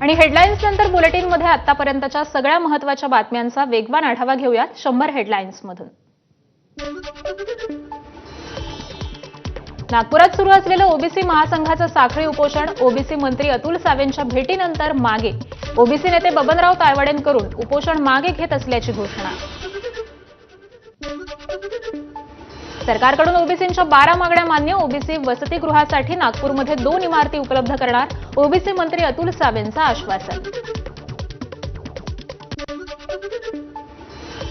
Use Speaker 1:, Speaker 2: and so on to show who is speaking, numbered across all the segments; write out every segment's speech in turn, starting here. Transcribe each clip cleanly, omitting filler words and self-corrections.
Speaker 1: आणि हेडलाईन्स नंतर बुलेटिनमध्ये आतापर्यंतच्या सगळ्या महत्त्वाच्या बातम्यांचा वेगवान आढावा घेऊयात 100 हेडलाईन्स मधून। नागपुरात सुरू असलेलं ओबीसी महासंघाचं साखळी उपोषण, ओबीसी मंत्री अतुल सावेंच्या भेटीनंतर मागे। ओबीसी नेते बबनराव तायवाडेंकडून उपोषण मागे घेत असल्याची घोषणा। सरकारकडून ओबीसींच्या 12 मागण्या मान्य, ओबीसी वसतिगृहासाठी नागपूरमध्ये 2 इमारती उपलब्ध करणार, ओबीसी मंत्री अतुल सावेंचं आश्वासन।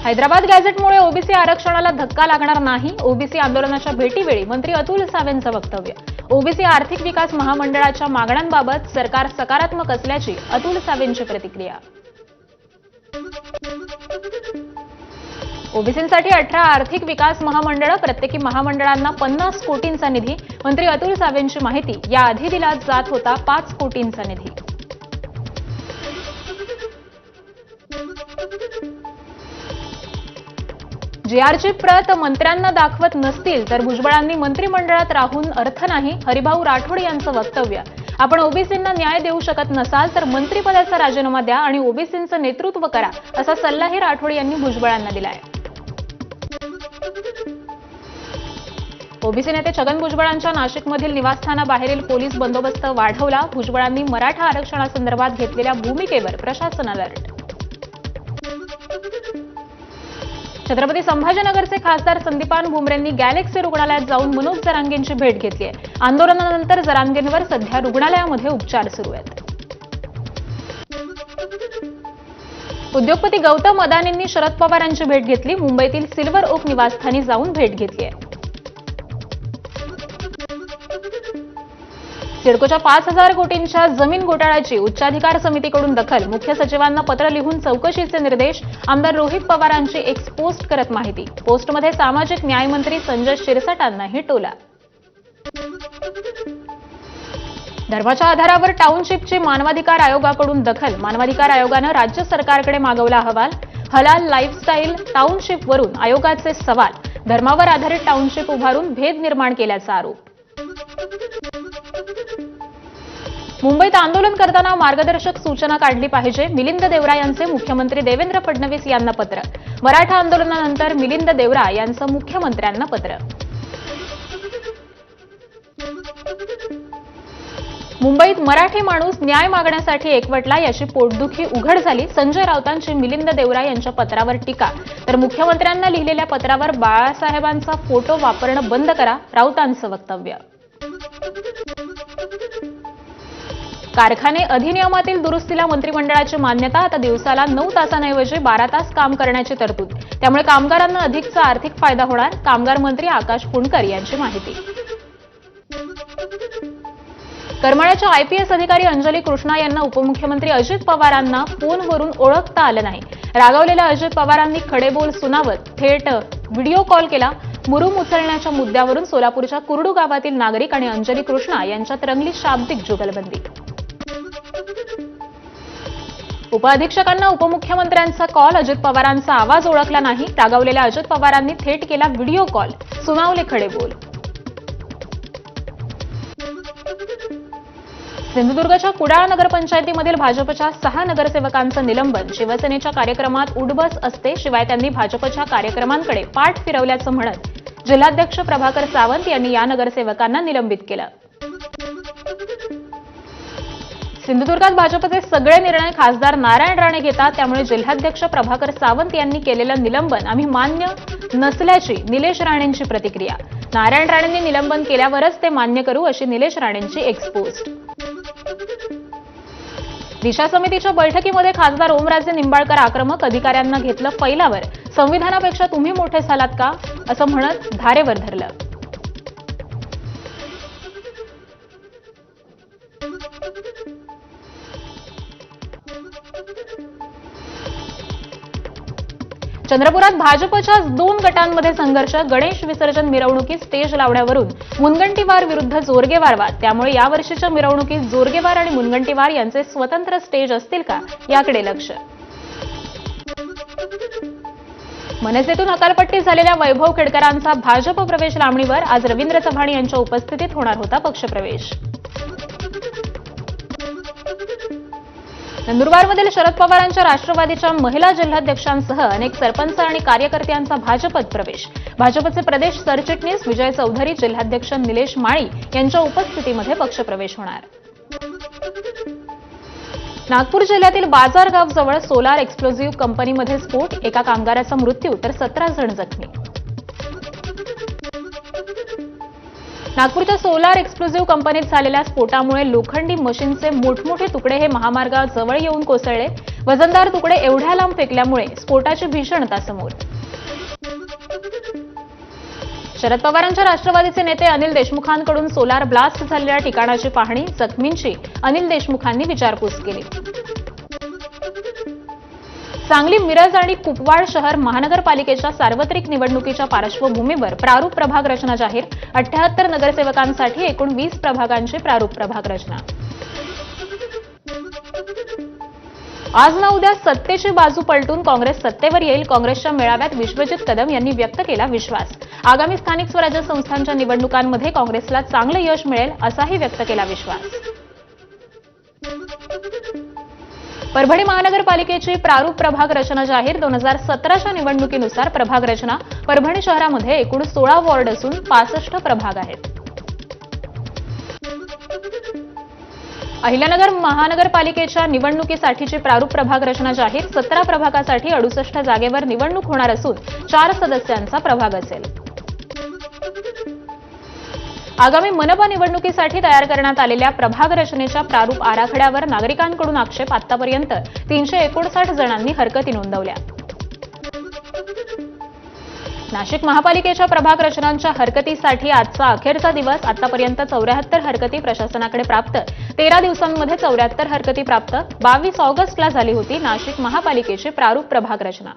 Speaker 1: हैदराबाद गॅझेटमुळे ओबीसी आरक्षणाला धक्का लागणार नाही, ओबीसी आंदोलनाच्या भेटीवेळी मंत्री अतुल सावेंचं वक्तव्य। ओबीसी आर्थिक विकास महामंडळाच्या मागण्यांबाबत सरकार सकारात्मक असल्याची अतुल सावेंची प्रतिक्रिया। ओबीसींसाठी 18 आर्थिक विकास महामंडळ, प्रत्येकी महामंडळांना 50 कोटींचा निधी, मंत्री अतुल सावेंची माहिती। याआधी दिला जात होता 5 कोटींचा निधी। जीआरची प्रत मंत्र्यांना दाखवत नसतील तर भुजबळांनी मंत्रिमंडळात राहून अर्थ नाही, हरिभाऊ राठोड यांचं वक्तव्य। आपण ओबीसींना न्याय देऊ शकत नसाल तर मंत्रिपदाचा राजीनामा द्या आणि ओबीसींचं नेतृत्व करा, असा सल्लाही राठोड यांनी भुजबळांना दिलाय। ओबीसी नेते छगन भुजबळांच्या नाशिकमधील निवासस्थानाबाहेरील पोलीस बंदोबस्त वाढवला, भुजबळांनी मराठा आरक्षणासंदर्भात घेतलेल्या भूमिकेवर प्रशासन अलर्ट। छत्रपती संभाजीनगरचे खासदार संदीपान भुमरेंनी गॅलेक्सी रुग्णालयात जाऊन मनोज जरांगेंची भेट घेतली आहे। आंदोलनानंतर जरांगेंवर सध्या रुग्णालयामध्ये उपचार सुरू आहेत। उद्योगपती गौतम अदानींनी शरद पवारांची भेट घेतली, मुंबईतील सिल्वर ओक निवासस्थानी जाऊन भेट घेतली आहे। सिडकोच्या 5,000 कोटींच्या जमीन घोटाळ्याची उच्चाधिकार समितीकडून दखल, मुख्य सचिवांना पत्र लिहून चौकशीचे निर्देश। आमदार रोहित पवारांची एक्स पोस्ट करत माहिती, पोस्टमध्ये सामाजिक न्याय मंत्री संजय शिरसाटांनाही टोला। धर्माच्या आधारावर टाउनशिपची मानवाधिकार आयोगाकडून दखल, मानवाधिकार आयोगानं राज्य सरकारकडे मागवला अहवाल। हलाल लाईफस्टाईल टाउनशिपवरून आयोगाचे सवाल, धर्मावर आधारित टाउनशिप उभारून भेद निर्माण केल्याचा आरोप। मुंबईत आंदोलन करताना मार्गदर्शक सूचना काढली पाहिजे, मिलिंद देवरा यांचे मुख्यमंत्री देवेंद्र फडणवीस यांना पत्र। मराठा आंदोलनानंतर मिलिंद देवरा यांचं मुख्यमंत्र्यांना पत्र। मुंबईत मराठी माणूस न्याय मागण्यासाठी एकवटला, याची पोटदुखी उघड झाली। संजय राऊतांची मिलिंद देवरा यांच्या पत्रावर टीका, तर मुख्यमंत्र्यांना लिहिलेल्या पत्रावर बाळासाहेबांचा फोटो वापरणं बंद करा, राऊतांचं वक्तव्य। कारखाने अधिनियमातील दुरुस्तीला मंत्रिमंडळाची मान्यता, आता दिवसाला 9 तासांऐवजी 12 तास काम करण्याची तरतूद, त्यामुळे कामगारांना अधिकचा आर्थिक फायदा होणार, कामगार मंत्री आकाश पुणकर यांची माहिती। करमाळ्याच्या आयपीएस अधिकारी अंजली कृष्णा यांना उपमुख्यमंत्री अजित पवारांना फोनवरून ओळखता आलं नाही, रागावलेल्या अजित पवारांनी खडेबोल सुनावत थेट व्हिडिओ कॉल केला। मुरुम उचलण्याच्या मुद्द्यावरून सोलापूरच्या कुरडू गावातील नागरिक आणि अंजली कृष्णा यांच्यात रंगली शाब्दिक जुगलबंदी। उपअधीक्षकांना उपमुख्यमंत्र्यांचा कॉल, अजित पवारांचा आवाज ओळखला नाही, रागावलेल्या अजित पवारांनी थेट केला व्हिडिओ कॉल, सुनावले खडेबोल। सिंधुदुर्गच्या कुडाळ नगरपंचायतीमधील भाजपच्या 6 नगरसेवकांचं निलंबन, शिवसेनेच्या कार्यक्रमात उठबस असते, शिवाय त्यांनी भाजपच्या कार्यक्रमांकडे पाठ फिरवल्याचं म्हणत जिल्हाध्यक्ष प्रभाकर सावंत यांनी या नगरसेवकांना निलंबित केलं। सिंधुदुर्गात भाजपचे सगळे निर्णय खासदार नारायण राणे घेतात, त्यामुळे जिल्हाध्यक्ष प्रभाकर सावंत यांनी केलेलं निलंबन आम्ही मान्य नसल्याची निलेश राणेंची प्रतिक्रिया। नारायण राणेंनी निलंबन केल्यावरच ते मान्य करू, अशी निलेश राणेंची एक्स पोस्ट। दिशा समितीच्या बैठकीमध्ये खासदार ओमराजे निंबाळकर आक्रमक, अधिकाऱ्यांना घेतलं फैलावर, संविधानापेक्षा तुम्ही मोठे झालात का, असं म्हणत धारेवर धरलं। चंद्रपुरात भाजपच्या 2 गटांमध्ये संघर्ष, गणेश विसर्जन मिरवणुकीत स्टेज लावण्यावरून मुनगंटीवार विरुद्ध जोरगेवार वाद, त्यामुळे यावर्षीच्या मिरवणुकीत जोरगेवार आणि मुनगंटीवार यांचे स्वतंत्र स्टेज असतील का, याकडे लक्ष। मनसेतून हकालपट्टी झालेल्या वैभव खेडकरांचा भाजप प्रवेश लांबणीवर, आज रवींद्र चव्हाण यांच्या उपस्थितीत होणार होता पक्षप्रवेश। नंदुरबारमधील शरद पवारांच्या राष्ट्रवादीच्या महिला जिल्हाध्यक्षांसह अनेक सरपंच आणि कार्यकर्त्यांचा भाजपत प्रवेश. भाजपचे प्रदेश सरचिटणीस विजय चौधरी, जिल्हाध्यक्ष निलेश माळी यांच्या उपस्थितीमध्ये पक्षप्रवेश होणार. नागपूर जिल्ह्यातील बाजारगाव जवळ सोलार एक्सप्लोजिव्ह कंपनीमध्ये स्फोट, एका कामगाराचा मृत्यू तर 17 जण जखमी. नागपूरच्या सोलार एक्सप्लोजिव्ह कंपनीत झालेल्या स्फोटामुळे लोखंडी मशीनचे मोठमोठे तुकडे हे महामार्गाजवळ येऊन कोसळले. वजनदार तुकडे एवढ्या लांब फेकल्यामुळे स्फोटाची भीषणता समोर. शरद पवारांच्या राष्ट्रवादीचे नेते अनिल देशमुखांकडून सोलार ब्लास्ट झालेल्या ठिकाणाची पाहणी, जखमींची अनिल देशमुखांनी विचारपूस केली. सांगली, मिरज आणि कुपवाड शहर महानगरपालिकेच्या सार्वत्रिक निवडणुकीच्या पार्श्वभूमीवर प्रारूप प्रभाग रचना जाहीर. 78 नगरसेवकांसाठी एकूण 20 प्रभागांची प्रारूप प्रभाग रचना. आज ना उद्या सत्तेची बाजू पलटून काँग्रेस सत्तेवर येईल. काँग्रेसच्या मेळाव्यात विश्वजित कदम यांनी व्यक्त केला विश्वास. आगामी स्थानिक स्वराज्य संस्थांच्या निवडणुकांमध्ये काँग्रेसला चांगलं यश मिळेल असाही व्यक्त केला विश्वास. परभणी महानगरपालिकेची प्रारूप प्रभाग रचना जाहीर. 2017च्या निवडणुकीनुसार प्रभाग रचना. परभणी शहरामध्ये एकूण 16 वॉर्ड असून 65 प्रभाग आहेत. अहिल्यानगर महानगरपालिकेच्या निवडणुकीसाठीची प्रारूप प्रभाग रचना जाहीर. 17 प्रभागासाठी 68 जागेवर निवडणूक होणार असून 4 सदस्यांचा प्रभाग असेल. आगामी मनपा निवडणुकीसाठी तयार करण्यात आलेल्या प्रभाग रचनेच्या प्रारूप आराखड्यावर नागरिकांकडून आक्षेप. आतापर्यंत 359 जणांनी हरकती नोंदवल्या. नाशिक महापालिकेच्या प्रभाग रचनांच्या हरकतीसाठी आजचा अखेरचा दिवस. आतापर्यंत 74 हरकती प्रशासनाकडे प्राप्त. 13 दिवसांमध्ये 74 हरकती प्राप्त. 22 ऑगस्टला झाली होती नाशिक महापालिकेची प्रारूप प्रभाग रचना.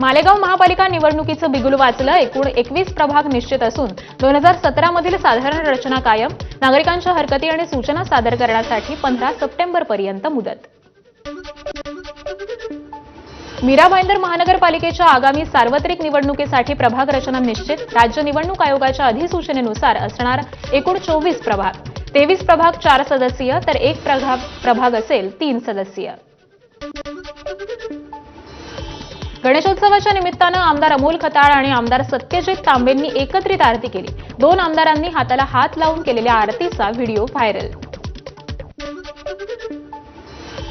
Speaker 1: मालेगाव महापालिका निवडणुकीचं बिगुल वाचलं. एकूण 21 प्रभाग निश्चित असून 2017 मधील साधारण रचना कायम. नागरिकांच्या हरकती आणि सूचना सादर करण्यासाठी 15 सप्टेंबरपर्यंत मुदत. मीरा भाईंदर महानगरपालिकेच्या आगामी सार्वत्रिक निवडणुकीसाठी प्रभाग रचना निश्चित. राज्य निवडणूक आयोगाच्या अधिसूचनेनुसार असणार एकूण 24 प्रभाग. 23 प्रभाग 4 सदस्यीय तर 1 प्रभाग असेल 3 सदस्यीय. गणेशोत्सवाच्या निमित्तानं आमदार अमोल खताळ आणि आमदार सत्यजित तांबेंनी एकत्रित आरती केली. 2 आमदारांनी हाताला हात लावून केलेल्या आरतीचा व्हिडिओ व्हायरल.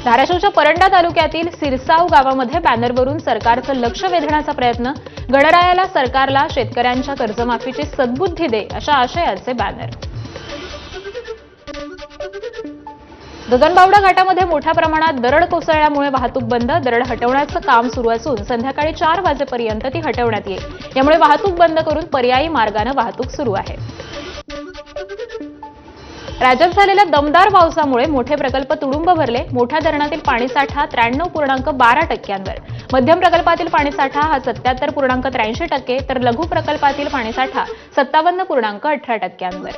Speaker 1: धाराशिवच्या परंडा तालुक्यातील सिरसाव गावामध्ये बॅनरवरून सरकारचं लक्ष वेधण्याचा प्रयत्न. गणरायाला, सरकारला शेतकऱ्यांच्या कर्जमाफीची सद्बुद्धी दे अशा आशयाचे बॅनर. गगनबावडा घाटामध्ये मोठ्या प्रमाणात दरड कोसळल्यामुळे वाहतूक बंद. दरड हटवण्याचं काम सुरू असून संध्याकाळी 4 वाजेपर्यंत ती हटवण्यात येईल. यामुळे वाहतूक बंद करून पर्यायी मार्गाने वाहतूक सुरू आहे. राज्यात झालेल्या दमदार पावसामुळे मोठे प्रकल्प तुडुंब भरले. मोठ्या धरणातील पाणीसाठा 93.12%. मध्यम प्रकल्पातील पाणीसाठा हा 77.83%, तर लघु प्रकल्पातील पाणीसाठा 57.18%.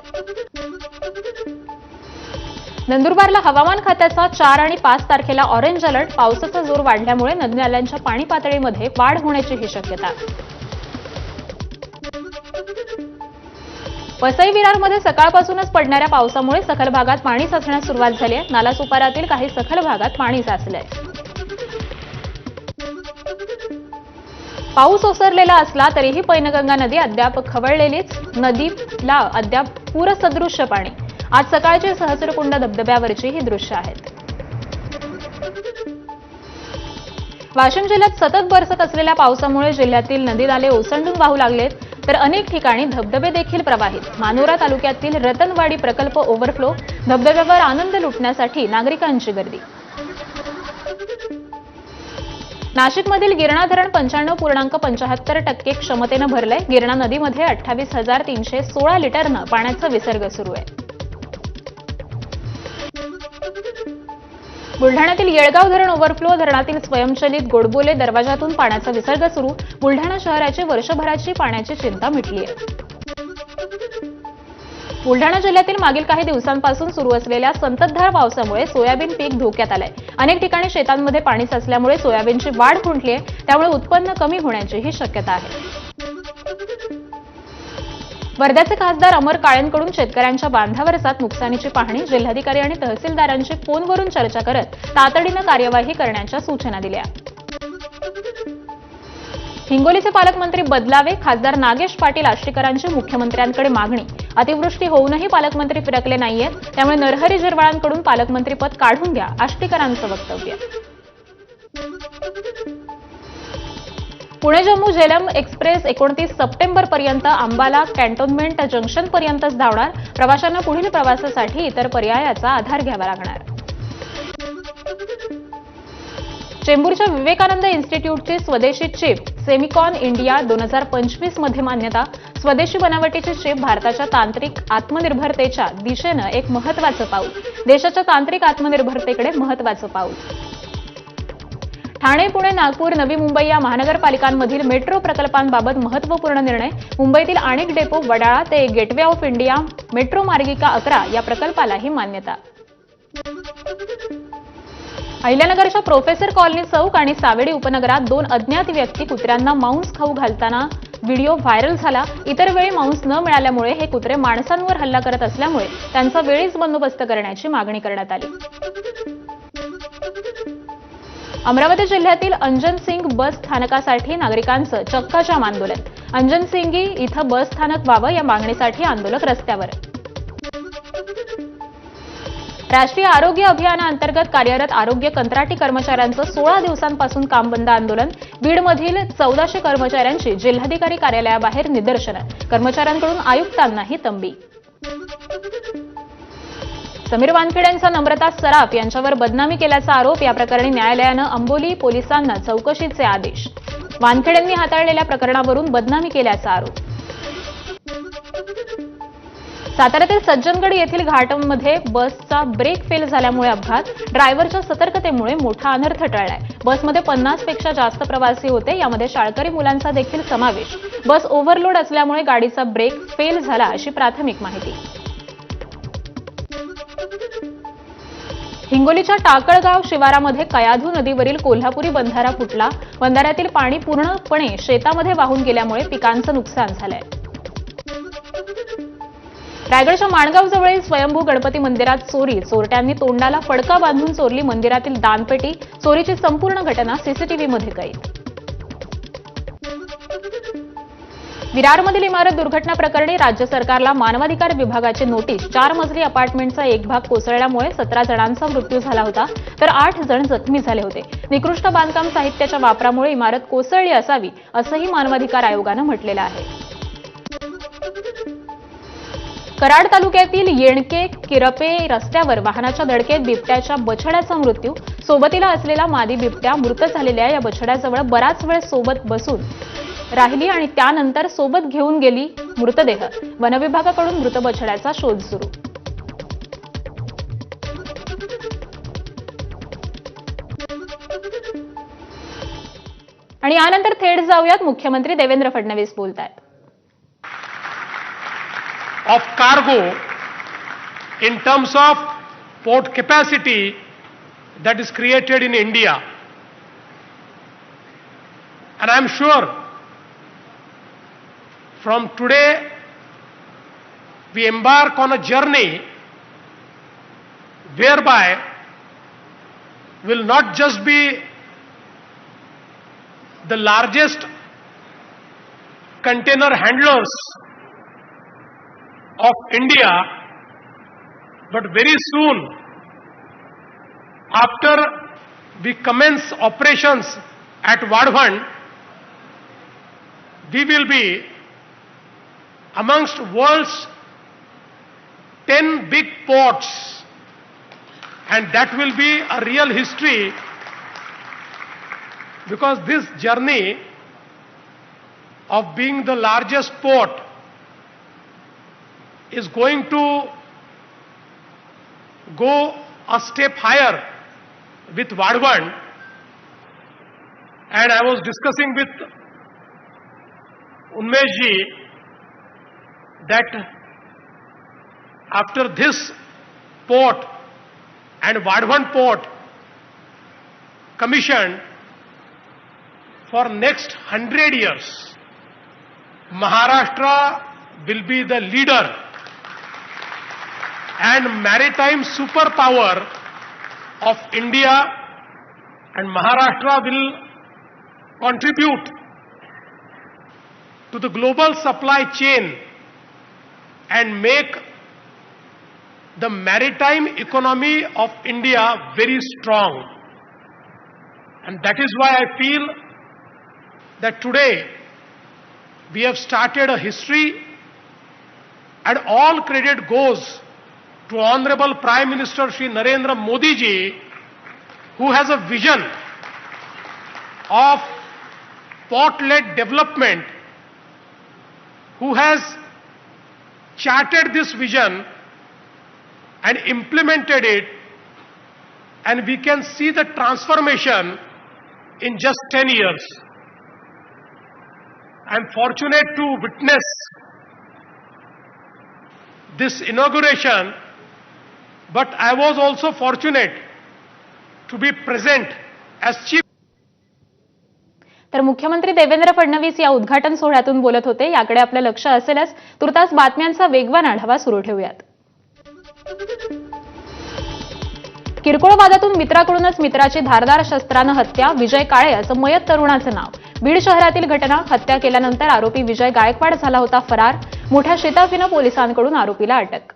Speaker 1: नंदुरबारला हवामान खात्याचा 4 आणि 5 तारखेला ऑरेंज अलर्ट. पावसाचा जोर वाढल्यामुळे नदी नाल्यांच्या पाणी पातळीमध्ये वाढ होण्याचीही शक्यता. वसई विरारमध्ये सकाळपासूनच पडणाऱ्या पावसामुळे सखल भागात पाणी साचण्यास सुरुवात झाली आहे. नालासोपारातील काही सखल भागात पाणी साचलंय. पाऊस ओसरलेला असला तरीही पैनगंगा नदी अद्याप खवळलेलीच. नदीला अद्याप पूरसदृश्य पाणी. आज सकाळचे सहस्रकुंड धबधब्यावरची ही दृश्य आहेत. वाशिम जिल्ह्यात सतत बरसत असलेल्या पावसामुळे जिल्ह्यातील नदी नाले ओसंडून वाहू लागलेत, तर अनेक ठिकाणी धबधबे देखील प्रवाहित. मानोरा तालुक्यातील रतनवाडी प्रकल्प ओव्हरफ्लो. धबधब्यावर आनंद लुटण्यासाठी नागरिकांची गर्दी. नाशिकमधील गिरणा धरण 95.75% क्षमतेनं भरलंय. गिरणा नदीमध्ये 28,316 लिटरनं पाण्याचा विसर्ग सुरू आहे. बुलढाण्यातील येळगाव धरण ओव्हरफ्लो. धरणातील स्वयंचलित गोडबोले दरवाजातून पाण्याचा विसर्ग सुरू. बुलढाणा शहराची वर्षभराची पाण्याची चिंता मिटली आहे. बुलढाणा जिल्ह्यातील मागील काही दिवसांपासून सुरू असलेल्या संततधार पावसामुळे सोयाबीन पीक धोक्यात आलंय. अनेक ठिकाणी शेतांमध्ये पाणी साचल्यामुळे सोयाबीनची वाढ खुंटली आहे. त्यामुळे उत्पन्न कमी होण्याचीही शक्यता आहे. वर्ध्याचे खासदार अमर काळेंकडून शेतकऱ्यांच्या बांधावर जात नुकसानीची पाहणी, जिल्हाधिकारी आणि तहसीलदारांची फोनवरून चर्चा करत तातडीनं कार्यवाही करण्याच्या सूचना दिल्या. हिंगोलीचे पालकमंत्री बदलावे, खासदार नागेश पाटील आष्टीकरांची मुख्यमंत्र्यांकडे मागणी. अतिवृष्टी होऊनही पालकमंत्री फिरकले नाहीयेत, त्यामुळे नरहरी झिरवाळांकडून पालकमंत्रीपद काढून घ्या, आष्टीकरांचं वक्तव्य. पुणे जम्मू झेलम एक्सप्रेस 29 सप्टेंबरपर्यंत अंबाला कॅन्टोन्मेंट जंक्शनपर्यंतच धावणार. प्रवाशांना पुढील प्रवासासाठी इतर पर्यायाचा आधार घ्यावा लागणार. चेंबूरच्या विवेकानंद इन्स्टिट्यूटची स्वदेशी चिप सेमिकॉन इंडिया 2025 मध्ये मान्यता. स्वदेशी बनावटीची चिप भारताच्या तांत्रिक आत्मनिर्भरतेच्या दिशेनं एक महत्त्वाचं पाऊल. देशाच्या तांत्रिक आत्मनिर्भरतेकडे महत्त्वाचं पाऊल. ठाणे, पुणे, नागपूर, नवी मुंबई या महानगरपालिकांमधील मेट्रो प्रकल्पांबाबत महत्त्वपूर्ण निर्णय. मुंबईतील अनेक डेपो, वडाळा ते गेटवे ऑफ इंडिया मेट्रो मार्गिका 11 या प्रकल्पालाही मान्यता. अहिल्यानगरच्या प्रोफेसर कॉलनी चौक आणि सावेडी उपनगरात 2 अज्ञात व्यक्ती कुत्र्यांना मांस खाऊ घालताना व्हिडिओ व्हायरल झाला. इतर वेळी मांस न मिळाल्यामुळे हे कुत्रे माणसांवर हल्ला करत असल्यामुळे त्यांचा वेळीच बंदोबस्त करण्याची मागणी करण्यात आली. अमरावती जिल्ह्यातील अंजनसिंग बस स्थानकासाठी नागरिकांचं चक्काजाम आंदोलन. अंजनसिंगी इथं बस स्थानक व्हावं या मागणीसाठी आंदोलक रस्त्यावर. राष्ट्रीय आरोग्य अभियानाअंतर्गत कार्यरत आरोग्य कंत्राटी कर्मचाऱ्यांचं 16 दिवसांपासून काम बंद आंदोलन. बीडमधील 1400 कर्मचाऱ्यांची जिल्हाधिकारी कार्यालयाबाहेर निदर्शनं. कर्मचाऱ्यांकडून आयुक्तांनाही तंबी. समीर वानखेडे यांचा नम्रता सराफ यांच्यावर बदनामी केल्याचा आरोप. या प्रकरणी न्यायालयानं अंबोली पोलिसांना चौकशीचे आदेश. वानखेडेंनी हाताळलेल्या प्रकरणावरून बदनामी केल्याचा आरोप. साताऱ्यातील सज्जनगड येथील घाटमध्ये बसचा ब्रेक फेल झाल्यामुळे अपघात. ड्रायव्हरच्या सतर्कतेमुळे मोठा अनर्थ टळलाय. बसमध्ये 50 पेक्षा जास्त प्रवासी होते, यामध्ये शाळकरी मुलांचा देखील समावेश. बस ओव्हरलोड असल्यामुळे गाडीचा ब्रेक फेल झाला अशी प्राथमिक माहिती. हिंगोलीच्या टाकळगाव शिवारामध्ये कयाधू नदीवरील कोल्हापुरी बंधारा फुटला. बंधाऱ्यातील पाणी पूर्णपणे शेतामध्ये वाहून गेल्यामुळे पिकांचं नुकसान झालंय. रायगडच्या माणगावजवळील स्वयंभू गणपती मंदिरात चोरी. चोरट्यांनी तोंडाला फडका बांधून चोरली मंदिरातील दानपेटी. चोरीची संपूर्ण घटना सीसीटीव्हीमध्ये कैद. विरारमधील इमारत दुर्घटना प्रकरणी राज्य सरकारला मानवाधिकार विभागाची नोटीस. 4 मजली अपार्टमेंटचा एक भाग कोसळल्यामुळे 17 जणांचा मृत्यू झाला होता, तर 8 जण जखमी झाले होते. निकृष्ट बांधकाम साहित्याच्या वापरामुळे इमारत कोसळली असावी, असंही मानवाधिकार आयोगानं म्हटलेलं आहे. कराड तालुक्यातील येणके किरपे रस्त्यावर वाहनाच्या धडकेत बिबट्याच्या बछड्याचा मृत्यू. सोबतीला असलेला मादी बिबट्या मृत झालेल्या या बछड्याजवळ बराच वेळ सोबत बसून राहिली आणि त्यानंतर सोबत घेऊन गेली मृतदेह. वनविभागाकडून मृत बछड्याचा शोध सुरू. आणि यानंतर थेट जाऊयात मुख्यमंत्री देवेंद्र फडणवीस बोलतायत.
Speaker 2: Of cargo in terms of port capacity that is created in India, and I am sure from today we embark on a journey whereby will not just be the largest container handlers of India, but very soon after we commence operations at Vadhavan, we will be amongst world's 10 big ports, and that will be a real history, because this journey of being the largest port is going to go a step higher with Vadhavan. And I was discussing with Unmesh ji that after this port and Vadhavan port commissioned, for next 100 years, Maharashtra will be the leader and maritime superpower of India, and Maharashtra will contribute to the global supply chain and make the maritime economy of India very strong. And that is why I feel that today we have started a history, and all credit goes to Honorable Prime Minister Shri Narendra Modi ji, who has a vision of port-led development, who has charted this vision and implemented it, and we can see the transformation in just 10 years. I am fortunate to witness this inauguration, but I was also fortunate to be present as chief.
Speaker 1: तर मुख्यमंत्री देवेंद्र फडणवीस या उद्घाटन सोहळ्यातून बोलत होते. याकडे आपलं लक्ष असेलच. तुर्तास बातम्यांचा वेगवान आढावा सुरू ठेवूयात. किरकोळ वादातून मित्राकडूनच मित्राची धारदार शस्त्रानं हत्या. विजय काळे असं मयत तरुणाचं नाव. बीड शहरातील घटना. हत्या केल्यानंतर आरोपी विजय गायकवाड झाला होता फरार. मोठ्या शिताफीनं पोलिसांकडून आरोपीला अटक.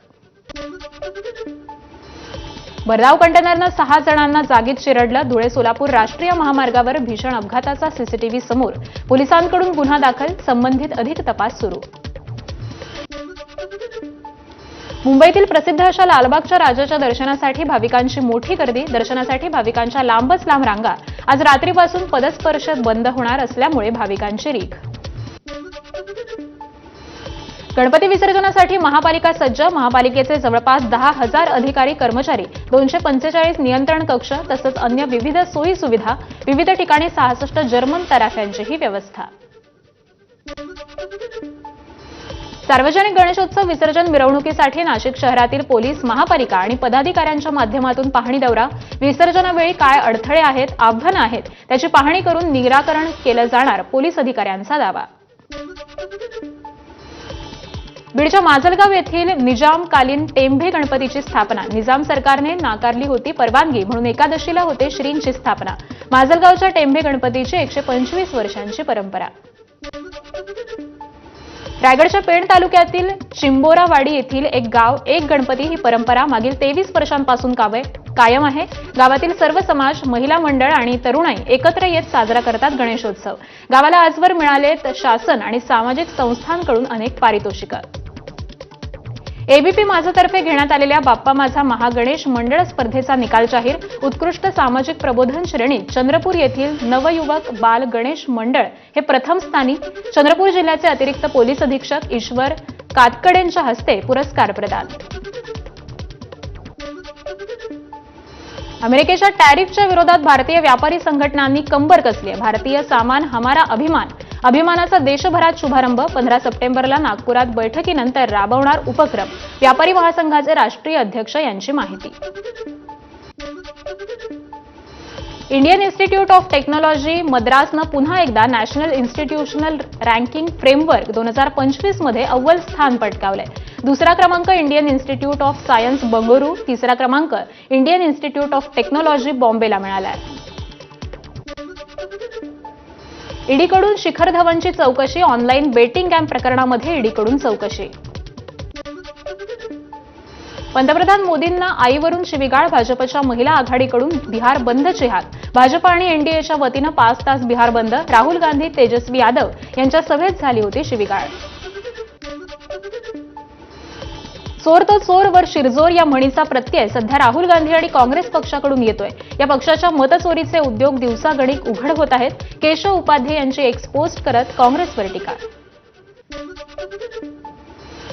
Speaker 1: भरधाव कंटेनरनं 6 जणांना जागीच चिरडलं. धुळे सोलापूर राष्ट्रीय महामार्गावर भीषण अपघाताचा सीसीटीव्ही समोर. पोलिसांकडून गुन्हा दाखल. संबंधित अधिक तपास सुरू. मुंबईतील प्रसिद्ध अशा लालबागच्या राजाच्या दर्शनासाठी भाविकांची मोठी गर्दी. दर्शनासाठी भाविकांच्या लांबच लांब रांगा. आज रात्रीपासून पदस्पर्श बंद होणार असल्यामुळे भाविकांची रीघ. गणपती विसर्जनासाठी महापालिका सज्ज. महापालिकेचे जवळपास 10,000 अधिकारी कर्मचारी, 245 नियंत्रण कक्ष तसंच अन्य विविध सोयी सुविधा. विविध ठिकाणी 66 जर्मन तराफ्यांचीही व्यवस्था. सार्वजनिक गणेशोत्सव विसर्जन मिरवणुकीसाठी नाशिक शहरातील पोलीस, महापालिका आणि पदाधिकाऱ्यांच्या माध्यमातून पाहणी दौरा. विसर्जनावेळी काय अडथळे आहेत, आव्हानं आहेत त्याची पाहणी करून निराकरण केलं जाणार, पोलीस अधिकाऱ्यांचा दावा. बीडच्या माजलगाव येथील निजामकालीन टेंभे गणपतीची स्थापना. निजाम सरकारने नाकारली होती परवानगी म्हणून एकादशीला होते श्रींची स्थापना. माजलगावच्या टेंभे गणपतीची 125 वर्षांची परंपरा. रायगडच्या पेण तालुक्यातील चिंबोरावाडी येथील एक गाव एक गणपती ही परंपरा मागील 23 वर्षांपासून कायम आहे. गावातील सर्व समाज, महिला मंडळ आणि तरुणाई एकत्र येत साजरा करतात गणेशोत्सव. गावाला आजवर मिळालेत शासन आणि सामाजिक संस्थांकडून अनेक पारितोषिकं. एबीपी माझातर्फे घेण्यात आलेल्या बाप्पा माझा महागणेश मंडळ स्पर्धेचा निकाल जाहीर. उत्कृष्ट सामाजिक प्रबोधन श्रेणीत चंद्रपूर येथील नवयुवक बाल गणेश मंडळ हे प्रथम स्थानी. चंद्रपूर जिल्ह्याचे अतिरिक्त पोलीस अधीक्षक ईश्वर कातकडेंच्या हस्ते पुरस्कार प्रदान. अमेरिकेच्या टॅरिफच्या विरोधात भारतीय व्यापारी संघटनांनी कंबर कसली आहे. भारतीय सामान हमारा अभिमान अभिमानाचा देशभरात शुभारंभ. 15 सप्टेंबरला नागपुरात बैठकीनंतर राबवणार उपक्रम. व्यापारी महासंघाचे राष्ट्रीय अध्यक्ष यांची माहिती. इंडियन इन्स्टिट्यूट ऑफ टेक्नॉलॉजी मद्रासनं पुन्हा एकदा नॅशनल इन्स्टिट्यूशनल रँकिंग फ्रेमवर्क 2025 मध्ये अव्वल स्थान पटकावलंय. दुसरा क्रमांक Indian institute of science Bengaluru, तिसरा क्रमांक इंडियन इन्स्टिट्यूट ऑफ टेक्नॉलॉजी बॉम्बेला मिळालाय. ईडीकडून शिखर धवनची चौकशी. ऑनलाईन बेटिंग ॲप प्रकरणामध्ये ईडीकडून चौकशी. पंतप्रधान मोदींना आईवरून शिवीगाळ. भाजपच्या महिला आघाडीकडून बिहार बंदची हाक. भाजप आणि एनडीएच्या वतीनं 5 तास बिहार बंद. राहुल गांधी, तेजस्वी यादव यांच्या सभेत झाली होती शिवीगाळ. चोर तो चोर वर शिरजोर या म्हणीचा प्रत्यय सध्या राहुल गांधी आणि काँग्रेस पक्षाकडून येतोय. या पक्षाच्या मतचोरीचे उद्योग दिवसागणिक उघड होत आहेत. केशव उपाध्ये यांची एक्स पोस्ट करत काँग्रेसवर टीका.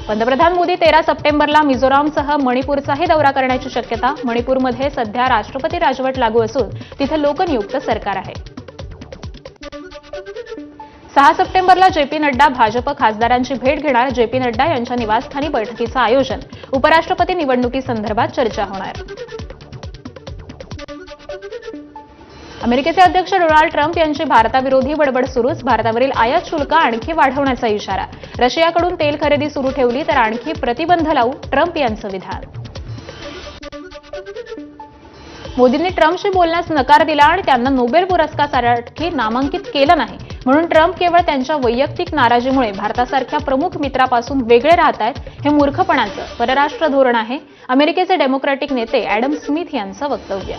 Speaker 1: पंतप्रधान मोदी 13 सप्टेंबरला मिझोरामसह मणिपूरचाही दौरा करण्याची शक्यता. मणिपूरमध्ये सध्या राष्ट्रपती राजवट लागू असून तिथे लोकनियुक्त सरकार आहे. 6 सप्टेंबरला जेपी नड्डा भाजप खासदारांची भेट घेणार. जेपी नड्डा यांच्या निवासस्थानी बैठकीचं आयोजन. उपराष्ट्रपती निवडणुकीसंदर्भात चर्चा होणार. अमेरिकेचे अध्यक्ष डोनाल्ड ट्रम्प यांची भारताविरोधी बडबड सुरूच. भारतावरील आयात शुल्क आणखी वाढवण्याचा इशारा. रशियाकडून तेल खरेदी सुरू ठेवली तर आणखी प्रतिबंध लावू, ट्रम्प यांचं विधान. मोदींनी ट्रम्पशी बोलण्यास नकार दिला आणि त्यांना नोबेल पुरस्कारासाठी नामांकित केलं नाही. म्हणून ट्रम्प केवळ त्यांच्या वैयक्तिक नाराजीमुळे भारतासारख्या प्रमुख मित्रापासून वेगळे राहत आहेत. हे मूर्खपणाचं परराष्ट्र धोरण आहे. अमेरिकेचे डेमोक्रॅटिक नेते ॲडम स्मिथ यांचं वक्तव्य.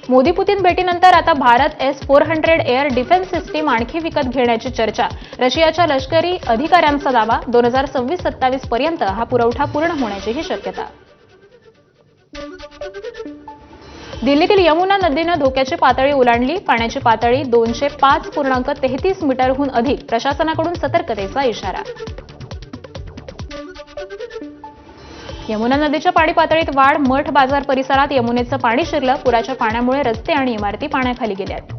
Speaker 1: मोदी पुतीन भेटीनंतर आता Bharat S-400 air defence system आणखी विकत घेण्याची चर्चा. रशियाच्या लष्करी अधिकाऱ्यांचा दावा. 2026-27 पर्यंत हा पुरवठा पूर्ण होण्याचीही शक्यता. दिल्लीतील यमुना नदीनं धोक्याची पातळी ओलांडली. पाण्याची पातळी 205.33 मीटरहून अधिक. प्रशासनाकडून सतर्कतेचा इशारा. यमुना नदीच्या पाणी पातळीत वाढ. मठ बाजार परिसरात यमुनेचं पाणी शिरलं. पुराच्या पाण्यामुळे रस्ते आणि इमारती पाण्याखाली गेल्यात.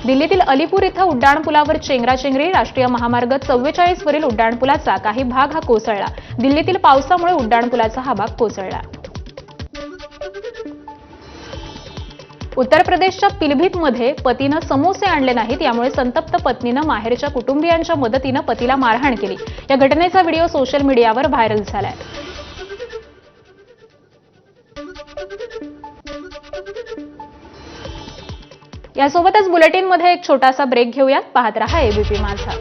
Speaker 1: दिल्लीतील अलीपूर इथं उड्डाणपुलावर चेंगराचेंगरी. राष्ट्रीय महामार्ग 44 वरील उड्डाणपुलाचा काही भाग हा कोसळला. दिल्लीतील पावसामुळे उड्डाणपुलाचा हा भाग कोसळला. उत्तर प्रदेशच्या पिलभीतमध्ये पतीनं समोसे आणले नाहीत. यामुळे संतप्त पत्नीनं माहेरच्या कुटुंबियांच्या मदतीनं पतीला मारहाण केली. या घटनेचा व्हिडिओ सोशल मीडियावर व्हायरल झालाय. यासोबतच बुलेटिनमध्ये एक छोटासा ब्रेक घेऊयात. पाहत रहा एबीपी माझा.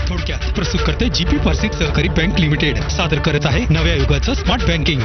Speaker 3: थोडक्यात प्रस्तुत करते जीपी पारसिक सहकारी बँक लिमिटेड सादर करत आहे नव्या युगाचं स्मार्ट बँकिंग.